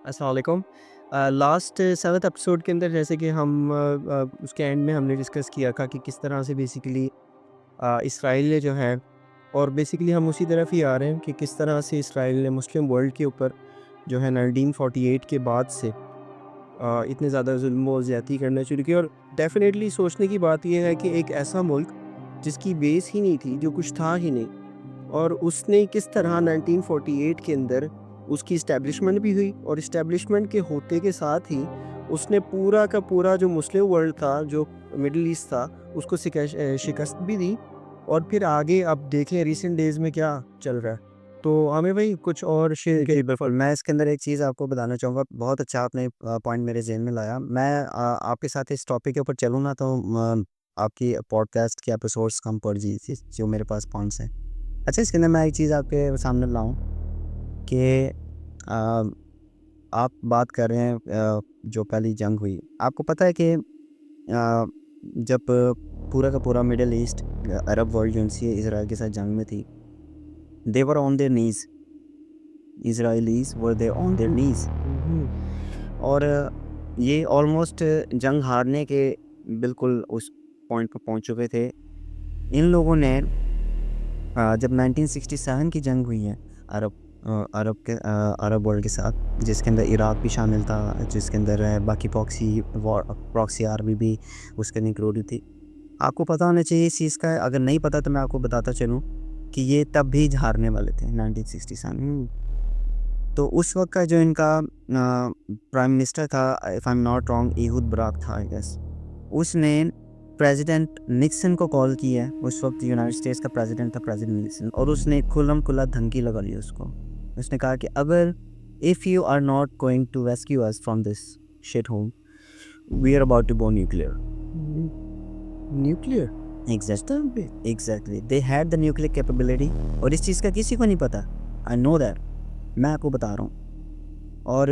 अस्सलाम वालेकुम। Last 7th episode के अंदर जैसे कि हम उसके एंड में हमने डिस्कस किया था कि किस तरह से बेसिकली इसराइल ने जो है और बेसिकली हम उसी तरफ ही आ रहे हैं कि किस तरह से इसराइल ने मुस्लिम वर्ल्ड के ऊपर जो है 1948 के बाद से इतने ज़्यादा जुल्म और ज़्यादती करना शुरू की। और डेफ़िनेटली सोचने की बात ये है कि एक ऐसा मुल्क जिसकी बेस ही नहीं थी, जो कुछ था ही नहीं, और उसने किस तरह 1948 के अंदर उसकी इस्टेब्लिशमेंट भी हुई और इस्टेब्लिशमेंट के होते के साथ ही उसने पूरा का पूरा जो मुस्लिम वर्ल्ड था, जो मिडल ईस्ट था, उसको शिकस्त भी दी। और फिर आगे अब देखें रिसेंट डेज़ में क्या चल रहा है। तो आमिर भाई कुछ और शेयर जी, करिए। बिल्कुल, मैं इसके अंदर एक चीज़ आपको बताना चाहूँगा, बहुत अच्छा आपने पॉइंट मेरे ज़हन में लाया। मैं आपके साथ इस टॉपिक के ऊपर चलूँ ना तो आपकी पॉडकास्ट के एपिसोड्स कम पड़ जी थी, जो मेरे पास पॉइंट्स हैं। अच्छा, इसके अंदर मैं एक चीज़ आपके सामने लाऊँ कि अ, आप बात कर रहे हैं जो पहली जंग हुई। आपको पता है कि जब पूरा का पूरा मिडल ईस्ट अरब वर्ल्ड जो सी इज़राइल के साथ जंग में थी, they were on their knees, Israelis were there on their knees. हुँ, और ये ऑलमोस्ट जंग हारने के बिल्कुल उस पॉइंट पे पहुंच चुके थे। इन लोगों ने जब 1967 की जंग हुई है अरब अरब वर्ल्ड के साथ, जिसके अंदर इराक भी शामिल था, जिसके अंदर बाकी प्रॉक्सी आर्मी भी उसके इंक्लूडेड थी। आपको पता होना चाहिए इस चीज़ का, अगर नहीं पता तो मैं आपको बताता चलूँ कि ये तब भी हारने वाले थे 1967। हुँ, तो उस वक़्त का जो इनका प्राइम मिनिस्टर था, if I am not wrong, Ehud Barak था आई गेस। उसने प्रेसिडेंट निक्सन को कॉल किया है, उस वक़्त यूनाइटेड स्टेट्स का प्रेसिडेंट था प्रेसिडेंट निक्सन, और उसने खुल्लम-खुल्ला धमकी लगा ली उसको। उसने कहा कि अगर if you are not going to rescue us from this shit hole, we are about to go nuclear. Hmm, nuclear इस एग्ज़ैक्ट टाइम पे? Exactly they had the nuclear capability, और इस चीज़ का किसी को नहीं पता। आई नो दैट, मैं आपको बता रहा हूँ। और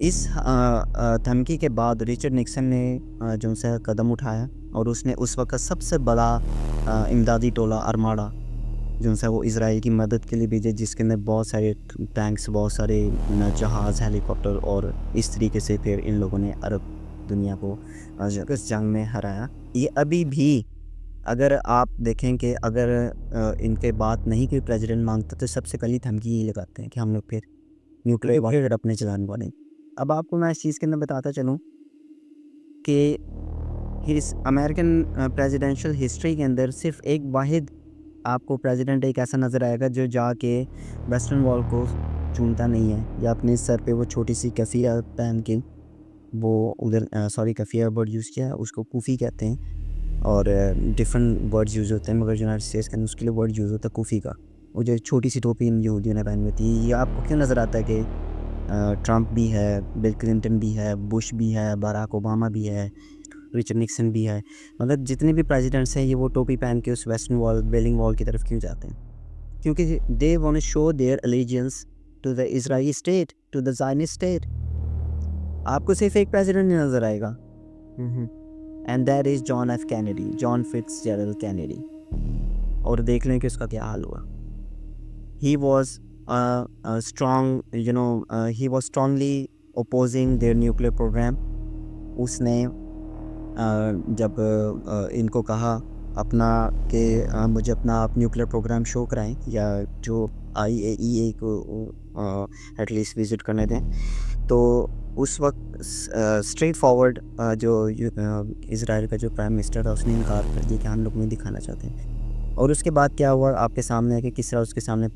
इस धमकी के बाद रिचर्ड निक्सन ने जो सा कदम उठाया, और उसने उस वक़्त का सबसे बड़ा इमदादी टोला आर्माडा जो सा वो इज़राइल की मदद के लिए भेजे, जिसके अंदर बहुत सारे टैंक्स, बहुत सारे जहाज़, हेलीकॉप्टर, और इस तरीके से फिर इन लोगों ने अरब दुनिया को इस जंग में हराया। ये अभी भी अगर आप देखें कि अगर इनके बात नहीं कोई प्रेसिडेंट मांगता तो सबसे पहली धमकी यही लगाते हैं कि हम लोग फिर न्यूक्लियर वॉर अपने चलाने वाले हैं। अब आपको मैं इस चीज़ के अंदर बताता चलूँ कि हिस अमेरिकन प्रेसिडेंशियल हिस्ट्री के अंदर सिर्फ़ एक वाहिद आपको प्रेसिडेंट एक ऐसा नज़र आएगा जो जाके वेस्टर्न वॉल को चूमता नहीं है, या अपने सर पे वो छोटी-सी कफ़िया पहन के वो उधर सॉरी कफ़िया वर्ड यूज़ किया है, उसको कुफ़ी कहते हैं। और डिफरेंट वर्ड्स यूज़ होते हैं, मगर यूनाइटेड स्टेट्स के अंदर उसके लिए वर्ड यूज़ होता है कुफ़ी का। वो जो छोटी-सी टोपी इन यहूदियों ने पहनी होती है, ये आपको क्यों नज़र आता है कि ट्रंप भी है, बिल क्लिंटन भी है, बुश भी है, बराक ओबामा भी है, रिचर्ड निक्सन भी है। मतलब जितने भी प्रेसिडेंट्स हैं, ये वो टोपी पहन के उस वेस्टर्न वॉल, वेलिंग वॉल की तरफ क्यों जाते हैं? क्योंकि they want to show their allegiance to the Israeli state, to the Zionist state. आपको सिर्फ़ एक प्रेसिडेंट नहीं नज़र आएगा, हुँ, हुँ। And that is John F Kennedy, John Fitzgerald Kennedy. और देख लें कि उसका क्या हाल हुआ। He was strong, he was strongly opposing their nuclear program. उसने जब इनको कहा अपना कि मुझे अपना आप न्यूक्लियर प्रोग्राम शो कराएं, या जो IAEA को एटलीस्ट विज़िट करने दें, तो उस वक्त स्ट्रेट फॉरवर्ड इज़राइल का जो प्राइम मिनिस्टर था उसने इनकार कर दिया कि हम लोग नहीं दिखाना चाहते हैं। और उसके बाद क्या हुआ आपके सामने है कि किस तरह उसके सामने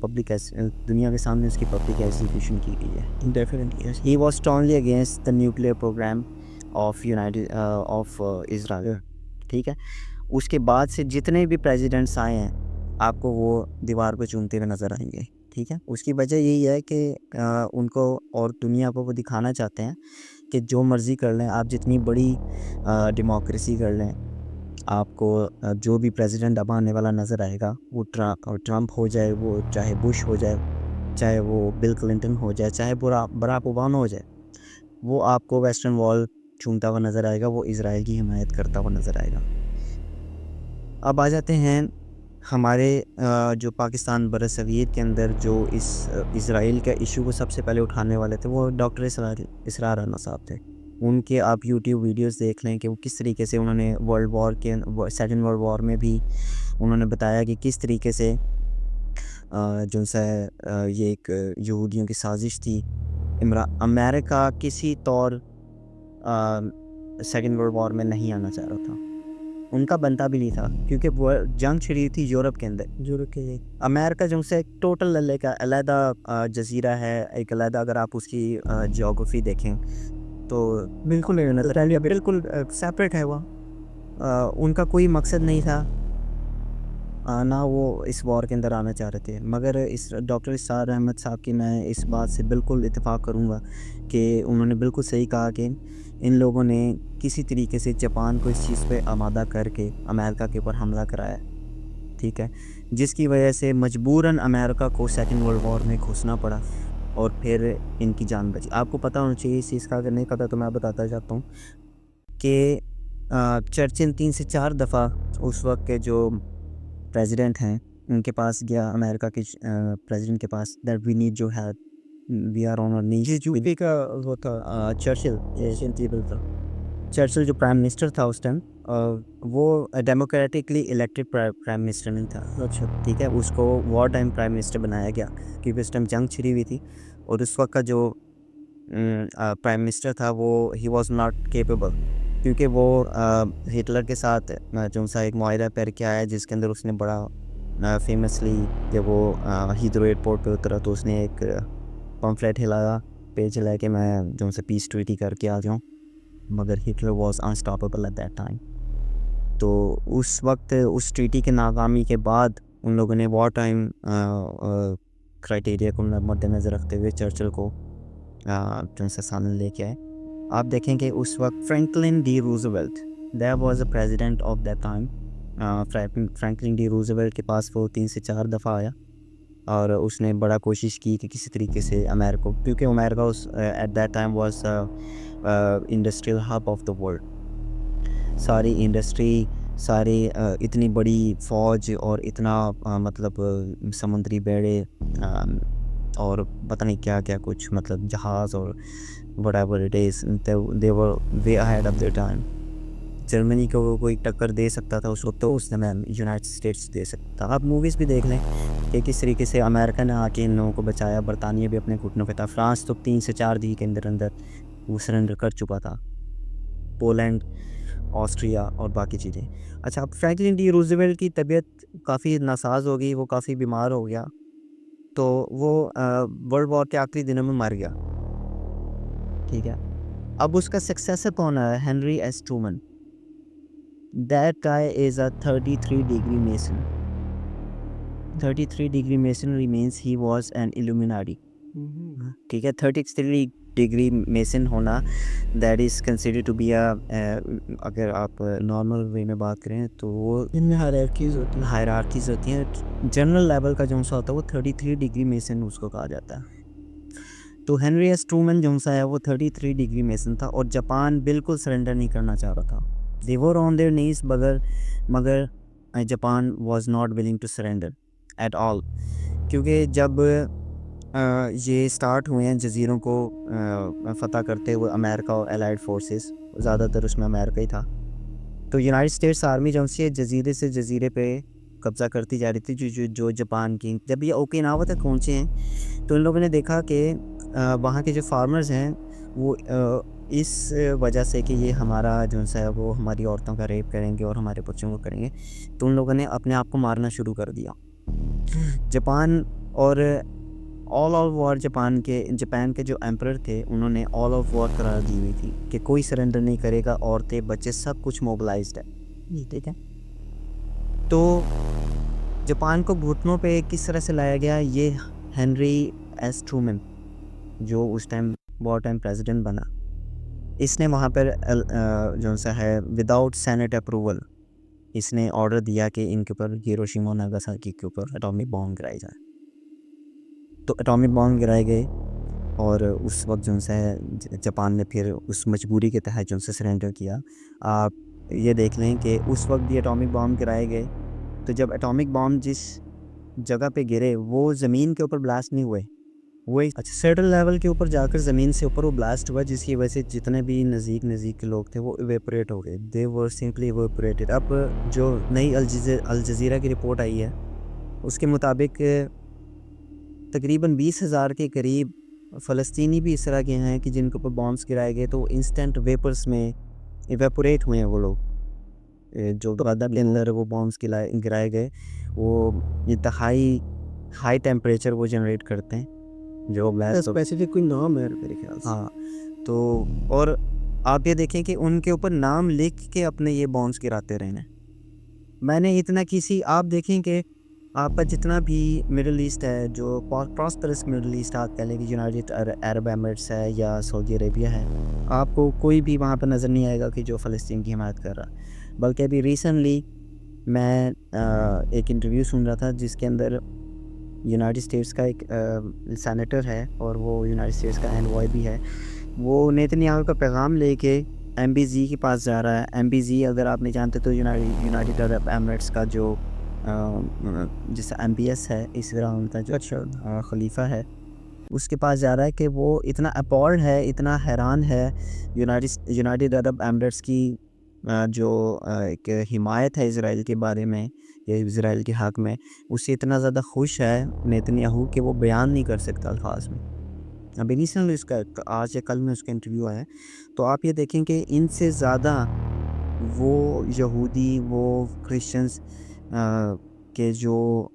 दुनिया के सामने उसकी पब्लिक एग्जीक्यूशन की गई है। Definitely yes. He was strongly against the nuclear program of Israel. ठीक है? उसके बाद से जितने भी प्रेसिडेंट्स आए हैं, आपको वो दीवार पे चूमते हुए नज़र आएँगे। ठीक है? उसकी वजह यही है कि उनको और दुनिया को वो दिखाना चाहते हैं कि जो मर्ज़ी कर लें, आप जितनी बड़ी डेमोक्रेसी कर लें, आपको जो भी प्रेसिडेंट अब आने वाला नज़र आएगा, वो ट्रंप हो जाए, वो चाहे बुश हो जाए, चाहे वो बिल क्लिंटन हो जाए, चाहे बराक ओबामा हो जाए, वो आपको वेस्टर्न वॉल चूमता हुआ नज़र आएगा, वो इज़राइल की हिमायत करता हुआ नज़र आएगा। अब आ जाते हैं हमारे जो पाकिस्तान बरसग़ीर के अंदर जो इस इसराइल का इशू को सबसे पहले उठाने वाले थे वो डॉक्टर इसरार रहमान साहब थे। उनके आप यूट्यूब वीडियोस देख लें कि वो किस तरीके से उन्होंने वर्ल्ड वॉर के सेकंड वर्ल्ड वॉर में भी उन्होंने बताया कि किस तरीके से जो सा ये एक यहूदियों की साजिश थी। अमेरिका किसी तौर सेकंड वर्ल्ड वॉर में नहीं आना चाह रहा था, उनका बनता भी नहीं था क्योंकि वो जंग छिड़ी थी यूरोप के अंदर। यूरोप के अमेरिका जो से एक टोटल अल्ले का अलहदा जजीरा है, एक अलहदा अगर आप उसकी जोग्राफी देखें तो बिल्कुल बिल्कुल सेपरेट है वो। उनका कोई मकसद नहीं था, ना वो इस वॉर के अंदर आना चाह रहे थे। मगर इस डॉक्टर इसरार अहमद साहब की मैं इस बात से बिल्कुल इत्तेफाक करूँगा कि उन्होंने बिल्कुल सही कहा कि इन लोगों ने किसी तरीके से जापान को इस चीज़ पे आमादा करके अमेरिका के ऊपर हमला कराया, ठीक है, जिसकी वजह से मजबूरन अमेरिका को सेकंड वर्ल्ड वॉर में घुसना पड़ा और फिर इनकी जान बची। आपको पता होना चाहिए इस चीज़ का, अगर नहीं पता तो मैं बताता चाहता हूँ कि चर्चिल 3 से 4 दफ़ा उस वक्त के जो प्रेसिडेंट हैं उनके पास गया, अमेरिका के प्रेसिडेंट के पास, दैट वी नीड जो है we are on our knees. UP का वो था चर्चिल चर्चिल जो प्राइम मिनिस्टर था उस टाइम, वो डेमोक्रेटिकली इलेक्टेड प्राइम मिनिस्टर नहीं था। अच्छा, ठीक है, उसको वॉर टाइम प्राइम मिनिस्टर बनाया गया क्योंकि उस टाइम जंग छिड़ी हुई थी और उस वक्त का जो प्राइम मिनिस्टर था वो ही वॉज नॉट केपेबल क्योंकि वो हिटलर के साथ जो सा एक मुआहदा करके आया जिसके अंदर उसने बड़ा फेमसली जब वो हीथ्रो एयरपोर्ट पे उतरा तो उसने एक पम्फलेट हिलाया, पेज हिलाया कि मैं जो सा पीस ट्रीटी करके आ जाऊँ, मगर Hitler was unstoppable at that time. तो उस वक्त उस ट्रीटी के नाकामी के बाद उन लोगों ने वॉर टाइम क्राइटेरिया को मद्देनज़र रखते हुए चर्चिल को जो सा सामने लेके आए। आप देखें कि उस वक्त Franklin D Roosevelt that was a president of that time. Franklin D Roosevelt के पास वो 3 से 4 दफ़ा आया और उसने बड़ा कोशिश की कि किसी तरीके से अमेरिका, क्योंकि अमेरिका उस at that time was industrial hub of the world. सारी इंडस्ट्री, सारी इतनी बड़ी फ़ौज और इतना मतलब समुद्री बेड़े और पता नहीं क्या क्या कुछ, मतलब जहाज़ और whatever it is, they were way ahead of their time। Germany को वो कोई टक्कर दे सकता था उस वक्त, तो उसने मैं यूनाइटेड स्टेट्स दे सकता। आप मूवीज़ भी देख लें कि किस तरीके से अमेरिका ने आके इन लोगों को बचाया। बरतानिया भी अपने घुटनों पे था। फ्रांस तो 3 से 4 दी के अंदर अंदर वो सरेंडर कर चुका था। पोलैंड, ऑस्ट्रिया और बाकी चीज़ें। अच्छा, अब फ्रैंकलिन डी रूज़वेल्ट की तबीयत काफ़ी नासाज हो गई, वो काफ़ी बीमार हो गया, तो वो वर्ल्ड वॉर के आखिरी दिनों में मर गया, ठीक है। अब उसका सक्सेसर कौन है? Henry S Truman. That guy is a 33 degree Mason. 33 degree masonry means he was an Illuminati, ठीक है। 33 डिग्री मेसन होना that is considered to be a, अगर आप नॉर्मल वे में बात करें तो वो इनमें हायरार्कीज़ होती हैं। जनरल लेवल का जो सा होता है वो 33 डिग्री मेसन उसको कहा जाता है। तो हेनरी एस ट्रूमन जो सा है वो 33 डिग्री मेसन था और जापान बिल्कुल सरेंडर नहीं करना चाह रहा था। दे वर ऑन देयर नीज, मगर Japan was not willing to surrender at all, क्योंकि जब ये स्टार्ट हुए हैं जज़ीरों को फ़तह करते हुए अमेरिका और एलाइड फोर्सेस, ज़्यादातर उसमें अमेरिका ही था। तो यूनाइटेड स्टेट्स आर्मी जो सी जज़ीरे से जज़ीरे पे कब्ज़ा करती जा रही थी, जो जापान की। जब ये ओकिनावा तक पहुँचे हैं तो इन लोगों ने देखा कि वहाँ के जो फार्मर्स हैं वो इस वजह से कि ये हमारा जो सा है वो हमारी औरतों का रेप करेंगे और हमारे बच्चों को करेंगे, तो उन लोगों ने अपने आप को मारना शुरू कर दिया। जापान और ऑल ऑफ वॉर जापान के जो एम्परर थे उन्होंने ऑल ऑफ वॉर करार दी हुई थी कि कोई सरेंडर नहीं करेगा, औरतें बच्चे सब कुछ मोबिलाइज्ड है, ठीक है। तो जापान को घुटनों पे किस तरह से लाया गया, ये हेनरी एस ट्रूमन जो उस टाइम वॉर टाइम प्रेसिडेंट बना, इसने वहाँ पर जो सा है विदाउट सेनेट अप्रूवल इसने ऑर्डर दिया कि इनके ऊपर हिरोशिमा और नागासाकी के ऊपर एटॉमिक बॉम्ब गिराए जाए। तो एटॉमिक बॉम्ब गिराए गए और उस वक्त जो है जापान ने फिर उस मजबूरी के तहत जो से सरेंडर किया। आप ये देख लें कि उस वक्त भी एटॉमिक बॉम्ब गिराए गए तो जब एटॉमिक बॉम्ब जिस जगह पे गिरे वो ज़मीन के ऊपर ब्लास्ट नहीं हुए, वो एक सर्टेन लेवल के ऊपर जाकर ज़मीन से ऊपर वो ब्लास्ट हुआ, जिसकी वजह से जितने भी नज़दीक के लोग थे वो इवेपोरेट हो गए, दे वर सिंपली इवेपोरेटेड। अब जो नई अल जज़ीरा की रिपोर्ट आई है उसके मुताबिक तकरीबन 20,000 के करीब फ़लस्तीनी भी इस तरह के हैं कि जिनके ऊपर बॉम्ब्स गिराए गए तो इंस्टेंट वेपर्स में इवेपोरेट हुए हैं वो लोग। जो गदा के अंदर वो बॉम्ब्स गिराए गए वो इंतहाई हाई टेम्परेचर वो जनरेट करते हैं जो ब्लास्ट। स्पेसिफिक कोई नाम है मेरे ख्याल से। हाँ, तो और आप ये देखें कि उनके ऊपर नाम लिख के अपने ये बॉम्ब्स गिराते रहे हैं। मैंने इतना किसी आप देखें कि आपका जितना भी मिडल ईस्ट है, जो प्रॉस्परस मिडल ईस्ट आप कह लें कि यूनाइटेड अरब एमिरेट्स है या सऊदी अरेबिया है, आपको कोई भी वहाँ पर नज़र नहीं आएगा कि जो फ़लस्तीन की हिमायत कर रहा। बल्कि अभी रिसेंटली मैं एक इंटरव्यू सुन रहा था जिसके अंदर यूनाइटेड स्टेट्स का एक सेनेटर है और वो यूनाइटेड स्टेट्स का एनवॉय भी है, वो नेतन्याहू का पैगाम लेके एमबीजी के पास जा रहा है। एमबीजी अगर आप नहीं जानते तो यूनाइटेड अरब एमिरेट्स का जो जैसे एमबीएस है इस तरह उनका जो खलीफा है उसके पास जा रहा है कि वो इतना अपॉर्ड है, इतना हैरान है यूनाइटेड अरब एमिरेट्स की जो एक हिमायत है इज़राइल के बारे में या इज़राइल के हक़ में, उससे इतना ज़्यादा खुश है नेतन्याहू कि वो बयान नहीं कर सकता अल्फाज में। अभी रिसेंटली उसका आज या कल में उसका इंटरव्यू आया, तो आप ये देखें कि इनसे ज़्यादा वो यहूदी, वो क्रिश्चियंस के जो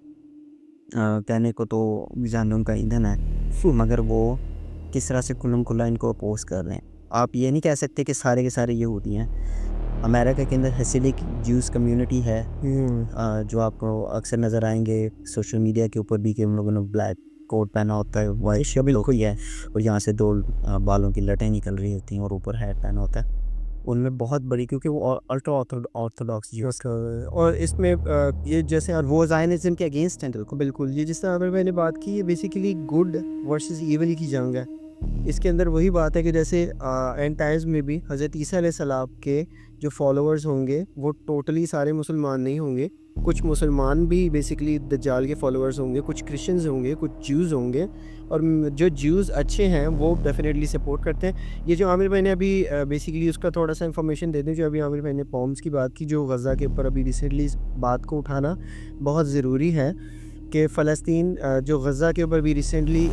कहने को तो जहन्नुम का ईंधन है, मगर वो किस तरह से खुल्लम खुल्ला इनको अपोज कर रहे हैं। आप ये नहीं कह सकते कि सारे के सारे यहूदी हैं। अमेरिका के अंदर हसीलिक ज्यूज़ कम्युनिटी है जो आपको अक्सर नज़र आएंगे सोशल मीडिया के ऊपर भी कि उन लोगों ने ब्लैक कोट पहना होता है, वाइट शर्ट है और यहाँ से दो बालों की लटें निकल रही होती हैं और ऊपर हैट पहना होता है। उनमें बहुत बड़ी, क्योंकि वो अल्ट्रा ऑर्थोडॉक्स ज्यूज़ और इसमें ये जैसे और वो ज़ायनिज़्म के अगेंस्ट हैं बिल्कुल। ये जिस तरह अगर मैंने बात की ये बेसिकली गुड वर्सेस ईविल की जंग है। इसके अंदर वही बात है कि जैसे एंड टाइम्स में भी हज़रत ईसा अलैहिस्सलाम के जो फॉलोअर्स होंगे वो टोटली सारे मुसलमान नहीं होंगे। कुछ मुसलमान भी बेसिकली दज्जाल के फॉलोअर्स होंगे, कुछ क्रिश्चियंस होंगे, कुछ ज्यूज़ होंगे और जो ज्यूज़ अच्छे हैं वो डेफिनेटली सपोर्ट करते हैं। ये जो आमिर भाई ने अभी बेसिकली उसका थोड़ा सा इन्फॉर्मेशन दे दें, जो अभी आमिर भाई ने बॉम्ब्स की बात की, जो गज़ा के ऊपर अभी रिसेंटली इस बात को उठाना बहुत ज़रूरी है कि फ़लस्तीन जो गज़ा के ऊपर भी रिसेंटली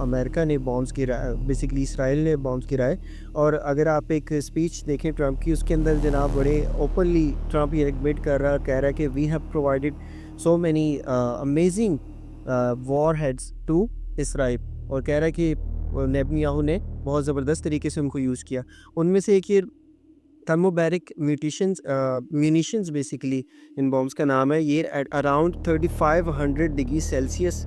अमेरिका ने बॉम्ब्स गिराए, बेसिकली इसराइल ने बॉम्ब्स गिराए। और अगर आप एक स्पीच देखें ट्रंप की, उसके अंदर जनाब बड़े ओपनली ट्रंप ये एडमिट कर रहा कह रहा है कि we have provided so many amazing warheads to Israel, और कह रहा है कि नेतन्याहू ने बहुत ज़बरदस्त तरीके से उनको यूज़ किया। उनमें से एक ये थर्मोबैरिक म्यूनिशंस बेसिकली इन बॉम्ब्स का नाम है। ये एट अराउंड 3500 डिग्री सेल्सियस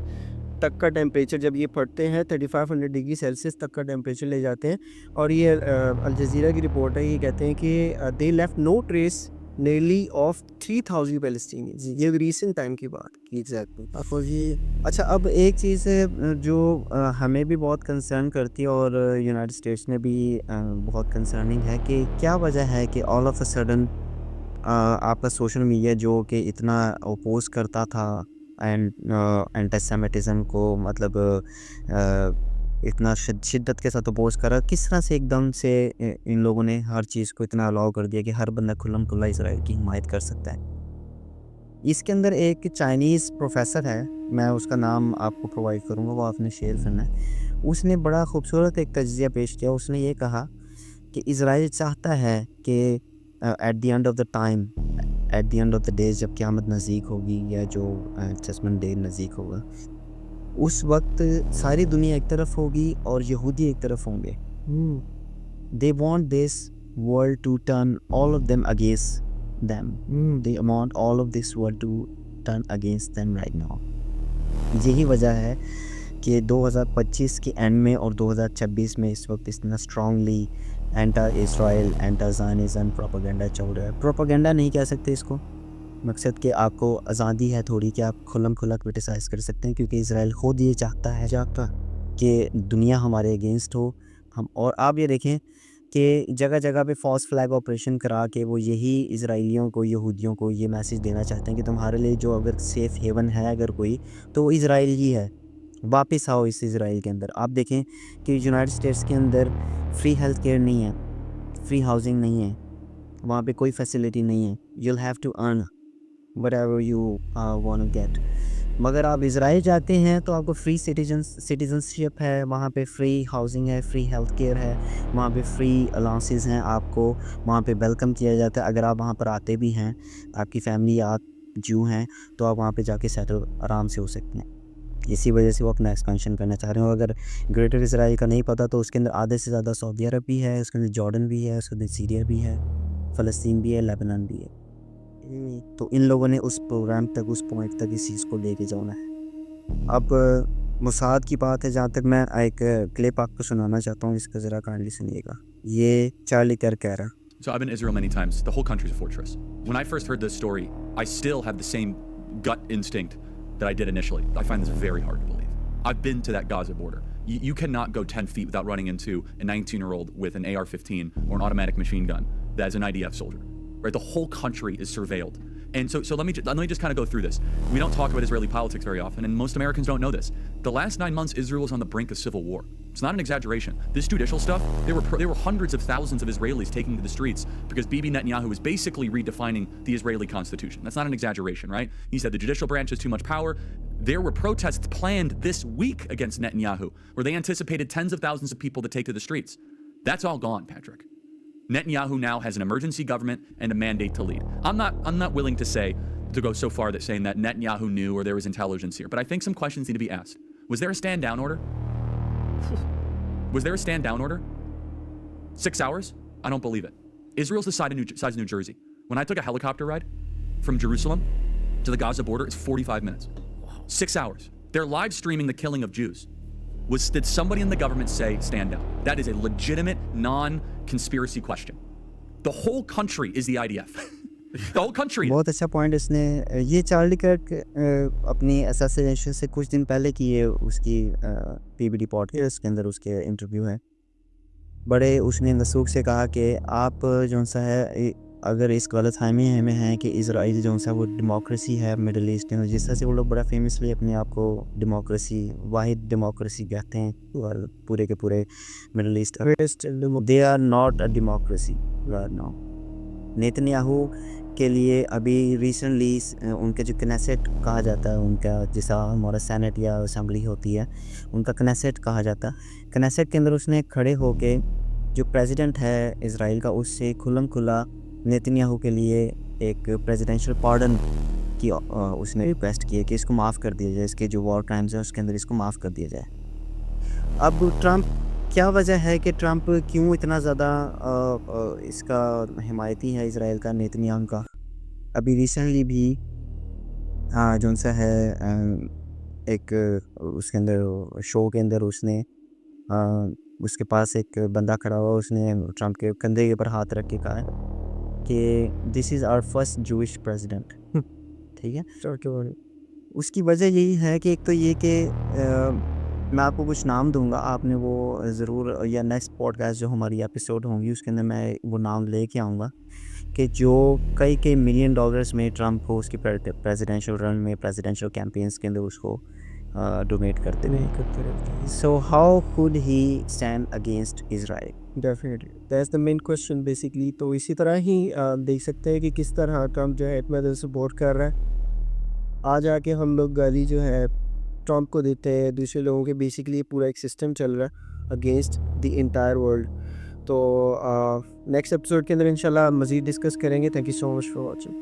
तक का टेम्परेचर जब ये फटते हैं 3500 डिग्री सेल्सियस तक का टेम्परेचर ले जाते हैं। और ये अल जज़ीरा की रिपोर्ट है, ये कहते हैं कि they left no trace nearly of 3000 Palestinians. ये रीसेंट टाइम की बात की एग्जैक्टली। और ये अच्छा, अब एक चीज़ है जो हमें भी बहुत कंसर्न करती है और यूनाइटेड स्टेट्स में भी बहुत कंसर्निंग है कि क्या वजह है कि ऑल ऑफ अ सडन आपका सोशल मीडिया जो कि इतना अपोज करता था एंड एंटीसेमिटिज़म को, मतलब इतना शिद्दत के साथ अपोज करा, किस तरह से एकदम से इन लोगों ने हर चीज़ को इतना अलाउ कर दिया कि हर बंदा खुल्लम खुल्ला इसराइल की हिमायत कर सकता है। इसके अंदर एक चाइनीज़ प्रोफेसर है, मैं उसका नाम आपको प्रोवाइड करूँगा, वो आपने शेयर करना है। उसने बड़ा खूबसूरत एक तज्ज़िया पेश किया। उसने ये कहा कि इज़राइल चाहता है कि at the end of the time, at the end of the days, जब क़यामत नज़दीक होगी या जो जजमेंट डे नज़दीक होगा, उस वक्त सारी दुनिया एक तरफ होगी और यहूदी एक तरफ होंगे। They want this world to turn all of them against them. They want all of this world to turn against them right now. यही वजह है कि 2025 के एंड में और 2026 में इस वक्त इतना स्ट्रांगली एंटा इसराइल, एंटा ज़ायनिज़्म प्रोपेगेंडा चल रहा है। प्रोपेगेंडा नहीं कह सकते इसको, मकसद कि आपको आज़ादी है थोड़ी कि आप खुल्लम खुल्ला क्रिटिसाइज़ कर सकते हैं, क्योंकि इसराइल ख़ुद ये चाहता कि दुनिया हमारे अगेंस्ट हो। हम और आप ये देखें कि जगह जगह पे फॉल्स फ्लैग ऑपरेशन करा के वो यही इजराइलियों को, यहूदियों को ये मैसेज देना चाहते हैं कि तुम्हारे लिए जो अगर सेफ़ हेवन है अगर कोई, तो वो इसराइल ही है। वापस आओ इस इसराइल के अंदर। आप देखें कि यूनाइटेड स्टेट्स के अंदर फ्री हेल्थ केयर नहीं है, फ्री हाउसिंग नहीं है, वहाँ पे कोई फैसिलिटी नहीं है। You'll have to earn whatever you want to get. मगर आप इज़राइल जाते हैं तो आपको फ्री सिटीजनशिप है, वहाँ पे फ्री हाउसिंग है, फ्री हेल्थ केयर है, वहाँ पे फ्री अलाउंसेस हैं, आपको वहाँ पे वेलकम किया जाता है। अगर आप वहाँ पर आते भी हैं, आपकी फैमिली आप ज्यू हैं, तो आप वहाँ पे जाके सेटल आराम से हो सकते हैं। इसी वजह से वो अपना एक्सपेंशन करना चाह रहे हो। अगर ग्रेटर इसराइल का नहीं पता तो उसके अंदर आधे से ज़्यादा सऊदी अरब भी है, उसके अंदर जॉर्डन भी है, उसके अंदर सीरिया भी है, फ़लस्तीन भी है, लेबनान भी है। तो इन लोगों ने उस प्रोग्राम तक, उस पॉइंट तक इस चीज़ को लेके जाना है। अब मोसाद की बात है, जहाँ तक मैं एक क्लिप आपको सुनाना चाहता हूँ, इसका ज़रा काइंडली सुनिएगा। ये चार्ली कर्क कह रहा है। So I've been to Israel many times. The whole country's a fortress. When I first heard this story, I still have the same gut instinct that I did initially. I find this very hard to believe. I've been to that Gaza border. You cannot go 10 feet without running into a 19-year-old with an AR-15 or an automatic machine gun that is an IDF soldier. Right? The whole country is surveilled. And so let me just kind of go through this. We don't talk about Israeli politics very often, and most Americans don't know this. The last 9 months, Israel was on the brink of civil war. It's not an exaggeration. This judicial stuff, there were hundreds of thousands of Israelis taking to the streets because Bibi Netanyahu was basically redefining the Israeli constitution. That's not an exaggeration, right? He said the judicial branch has too much power. There were protests planned this week against Netanyahu, where they anticipated tens of thousands of people to take to the streets. That's all gone, Patrick. Netanyahu now has an emergency government and a mandate to lead. I'm not willing to go so far that saying that Netanyahu knew or there was intelligence here, but I think some questions need to be asked. Was there a stand down order? Was there a stand down order? 6 hours? I don't believe it. Israel's the size of New Jersey. When I took a helicopter ride from Jerusalem to the Gaza border, it's 45 minutes. 6 hours. They're live streaming the killing of Jews. Did somebody in the government say stand down? That is a legitimate non-conspiracy question. The whole country is the IDF. The whole country. बहुत अच्छा point इसने ये Charlie कर्क अपनी assassination से कुछ दिन पहले की ये उसकी पीबीडी पॉडकास्ट के अंदर उसके इंटरव्यू है। बड़े उसने नसूख से कहा कि आप जो सा है अगर इस गलतफहमी में हैं कि इज़राइल जो सा वो डेमोक्रेसी है मिडल ईस्ट में, जिस तरह से वो लोग बड़ा फेमसली अपने आप को डेमोक्रेसी, वाहिद डेमोक्रेसी कहते हैं और पूरे के पूरे middle east, they are not a democracy now. Netanyahu के लिए अभी रिसेंटली उनके जो कनेसेट कहा जाता है, उनका जैसा हमारा सेनेट या असेंबली होती है, उनका कनेसेट कहा जाता है। कनेसेट के अंदर उसने खड़े होके जो प्रेसिडेंट है इज़राइल का, उससे खुल्लम खुला नेतन्याहू के लिए एक प्रेसिडेंशियल पार्डन की उसने रिक्वेस्ट की है कि इसको माफ़ कर दिया जाए, इसके जो वॉर क्राइम्स हैं उसके अंदर इसको माफ़ कर दिया जाए। अब ट्रंप, क्या वजह है कि ट्रंप क्यों इतना ज़्यादा इसका हिमायती है इज़राइल का, नेतन्याहू का? अभी रिसेंटली भी जो सा है एक उसके अंदर शो के अंदर उसने उसके पास एक बंदा खड़ा हुआ, उसने ट्रंप के कंधे के ऊपर हाथ रख के कहा है कि this is our first Jewish president. ठीक है, उसकी वजह यही है कि एक तो ये कि मैं आपको कुछ नाम दूंगा, आपने वो ज़रूर, या नेक्स्ट पॉडकास्ट जो हमारी एपिसोड होंगी उसके अंदर मैं वो नाम लेके आऊँगा कि जो कई मिलियन डॉलर्स में ट्रंप को उसकी प्रेसिडेंशियल रन में, प्रेसिडेंशियल कैंपेन्स के अंदर उसको डोनेट करते रहते हैं। So how could he stand against Israel? Definitely that's the main question basically. तो इसी तरह ही देख सकते हैं कि किस तरह ट्रंप जो है इतना ज़्यादा सपोर्ट कर रहा है। आज आके हम लोग गाली जो है ट्रंप को देते हैं, दूसरे लोगों के बेसिकली पूरा एक सिस्टम चल रहा है अगेंस्ट द इंटायर वर्ल्ड। तो नेक्स्ट एपिसोड के अंदर इंशाल्लाह मज़ीद डिस्कस करेंगे। Thank you so much for watching.